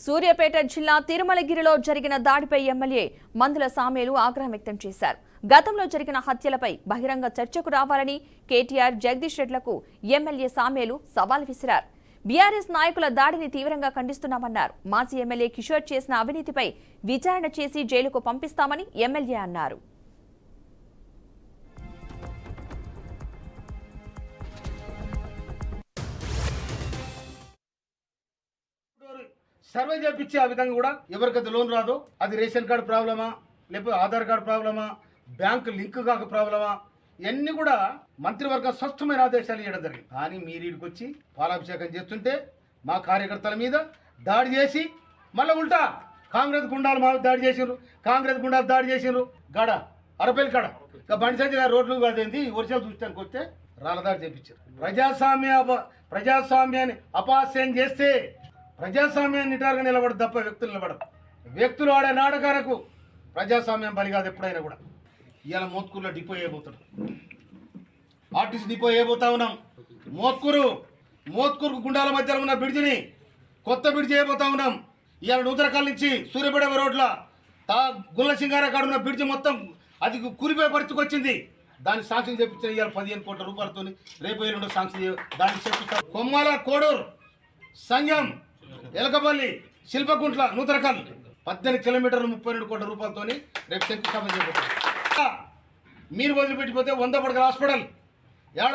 సూర్యాపేట జిల్లా తిరుమలగిరిలో జరిగిన దాడిపై ఎమ్మెల్యే మందుల సామేలు ఆగ్రహం వ్యక్తం చేశారు. గతంలో జరిగిన హత్యలపై బహిరంగ చర్చకు రావాలని కేటీఆర్ జగదీష్ రెడ్లకు ఎమ్మెల్యే సామేలు సవాల్ విసిరారు. బీఆర్ఎస్ నాయకుల దాడిని తీవ్రంగా ఖండిస్తున్నామన్నారు. మాజీ ఎమ్మెల్యే కిషోర్ చేసిన అవినీతిపై విచారణ చేసి జైలుకు పంపిస్తామని ఎమ్మెల్యే అన్నారు. సర్వే చేయించే ఆ విధంగా కూడా ఎవరికైతే లోన్ రాదో అది రేషన్ కార్డు ప్రాబ్లమా, లేకపోతే ఆధార్ కార్డు ప్రాబ్లమా, బ్యాంకు లింక్ కాక ప్రాబ్లమా, ఇవన్నీ కూడా మంత్రివర్గం స్పష్టమైన ఆదేశాలు ఇవ్వడం జరిగింది. కానీ మీరు ఇక్కడికి వచ్చి పాలాభిషేకం చేస్తుంటే మా కార్యకర్తల మీద దాడి చేసి మళ్ళీ ఉల్టా కాంగ్రెస్ గుండాలు మా దాడి చేసిండ్రు, కాంగ్రెస్ గుండాలు దాడి చేసిండ్రు. గడ అరపల్లి కాడ ఇక బండి సంజయ్ గారు రోడ్లు కాదేంది వర్షాలు చూడటానికి వస్తే రాళ్ళదాడి చేయించారు. ప్రజాస్వామ్యాన్ని అపహాస్యం చేస్తే ప్రజాస్వామ్యాన్ని నిటారుగా నిలబడదు తప్ప వ్యక్తులు నిలబడదు. వ్యక్తులు ఆడే నాటకాలకు ప్రజాస్వామ్యం బలి కాదు ఎప్పుడైనా కూడా. ఇవాళ మోత్కూరులో డిపో వేయబోతాడు, ఆర్టీసీ డిపో వేయబోతా ఉన్నాం. మోత్కూరుకు గుండాల మధ్యలో ఉన్న బ్రిడ్జిని కొత్త బ్రిడ్జ్ చేయబోతా ఉన్నాం. ఇవాళ నూతనకాల నుంచి సూర్యపేట రోడ్ల గుల్ల సింగార కాడ ఉన్న బ్రిడ్జి మొత్తం అది కూలిపోయే పరిస్థితికి వచ్చింది. దాన్ని సాంక్షన్ చేపించిన ఇవాళ 15 కోట్ల రూపాయలతో రేపు ఎల్లుండో సాంక్షన్ దాన్ని చేపిస్తాం. కొమ్మాల కోడూరు సంఘం ఎలకపల్లి శిల్పకుంట్ల నూతనకల్ 18 కిలోమీటర్లు 32 కోట్ల రూపాయలతో రేపు శంకుస్థాపన చేయబోతాం. మీరు వదిలిపెట్టిపోతే 100 పడకల హాస్పిటల్ ఏడ